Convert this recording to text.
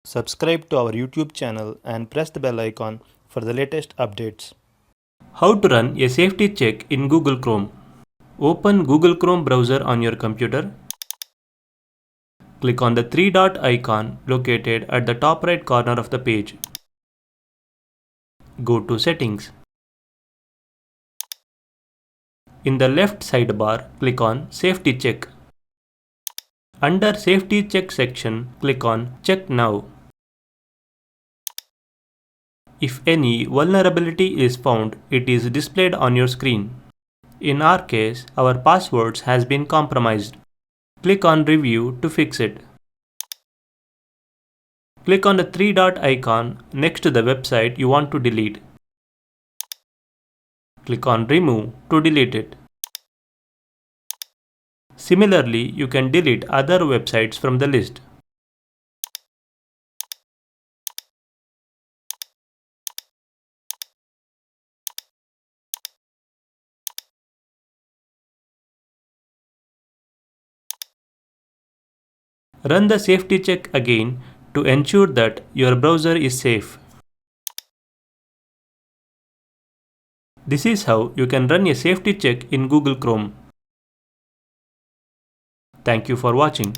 Subscribe to our YouTube channel and press the bell icon for the latest updates. How to run a safety check in Google Chrome. Open Google Chrome browser on your computer. Click on the three dot icon located at the top right corner of the page. Go to Settings. In the left sidebar, click on Safety Check. Under Safety Check section, click on Check Now. If any vulnerability is found, it is displayed on your screen. In our case, our passwords has been compromised. Click on Review to fix it. Click on the three dot icon next to the website you want to delete. Click on Remove to delete it. Similarly, you can delete other websites from the list. Run the safety check again to ensure that your browser is safe. This is how you can run a safety check in Google Chrome. Thank you for watching.